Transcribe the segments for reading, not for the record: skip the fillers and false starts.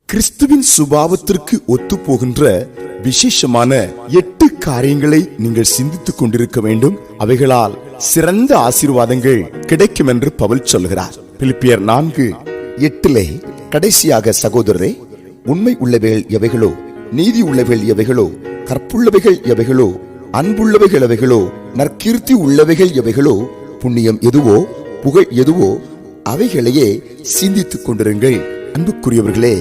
கிறிஸ்துவின் சுபாவத்திற்கு ஒத்து போகின்ற விசேஷமான 8 காரியங்களை நீங்கள் சிந்தித்துக் கொண்டிருக்க வேண்டும். அவைகளால் சிறந்த ஆசீர்வாதங்கள் கிடைக்கும் என்று பவுல் சொல்கிறார். பிலிப்பியர் 4:8 கடைசியாக, சகோதரரே, உண்மை உள்ளவைகள் எவைகளோ, நீதி உள்ளவைகள் எவைகளோ, கற்புள்ளவைகள் எவைகளோ, அன்புள்ளவைகள் எவைகளோ, நற்கீர்த்தி உள்ளவைகள் எவைகளோ, புண்ணியம் எதுவோ, புகழ் எதுவோ, அவைகளையே சிந்தித்துக் கொண்டிருங்கள். அன்புக்குரியவர்களே,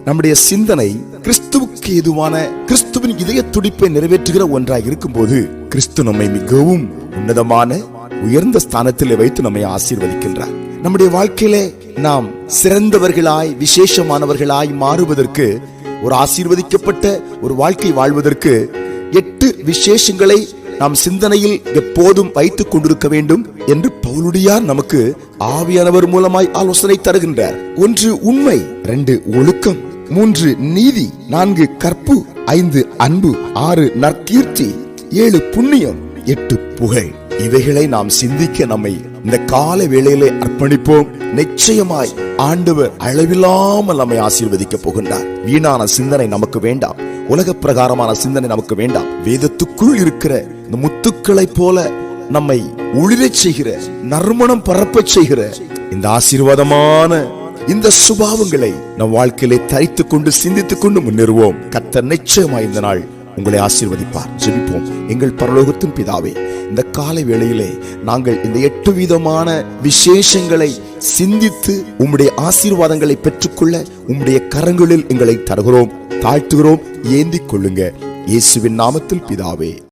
நம்முடைய சிந்தனை கிறிஸ்துவுக்கு ஏதுவான, கிறிஸ்துவின் இதய துடிப்பை நிறைவேற்றுகிற ஒன்றாய் இருக்கும்போது, கிறிஸ்து நம்மை மிகவும் உன்னதமான உயர்ந்த ஸ்தானத்தில் வைத்து நம்மை ஆசீர்வதிக்கின்றார். நம்முடைய வாழ்க்கையிலே நாம் சிறந்தவர்களாய், விசேஷமானவர்களாய் மாறுவதற்கு, ஒரு ஆசீர்வதிக்கப்பட்ட ஒரு வாழ்க்கை வாழ்வதற்கு 8 விசேஷங்களை நாம் சிந்தனையில் எப்போதும் வைத்துக் கொண்டிருக்க வேண்டும் என்று பவுலுடையார் நமக்கு ஆவியானவர் மூலமாய் ஆலோசனை தருகின்றார். 1 உண்மை, 2 ஒழுக்கம், 3 நீதி, 4 கற்பு, 5 அன்பு, 6 நற்கீர்த்தி, 7 புண்ணியம், 8 புகழ். இவைகளை நாம் சிந்திக்க நம்மை இந்த கால வேளையிலே அர்ப்பணிப்போம். நிச்சயமாய் ஆண்டவர் அளவில்லாமல் நம்மை ஆசீர்வதிக்க போகின்றார். வீணான சிந்தனை நமக்கு வேண்டாம். உலக பிரகாரமான சிந்தனை நமக்கு வேண்டாம். வேதத்துக்குள் இருக்கிற இந்த முத்துக்களை போல நம்மை ஒளிரச் செய்கிற, நறுமணம் பரப்பச் செய்கிற இந்த ஆசீர்வாதமான இந்த சுபாவங்களை நம் வாழ்க்கையிலே தரித்துக் கொண்டு சிந்தித்துக் கொண்டு முன்னேறுவோம். கர்த்தர் நிச்சயமாய் இந்த நாள் உங்களை ஆசீர்வதிப்பார். ஜெபிப்போம். எங்கள் பரலோகத்தின் பிதாவே, இந்த காலை வேளையிலே நாங்கள் இந்த 8 விதமான விசேஷங்களை சிந்தித்து உம்முடைய ஆசீர்வாதங்களை பெற்றுக்கொள்ள உம்முடைய கரங்களில் எங்களை தருகிறோம், தாழ்த்துகிறோம். ஏந்திக் கொள்ளுங்க. இயேசுவின் நாமத்தில் பிதாவே.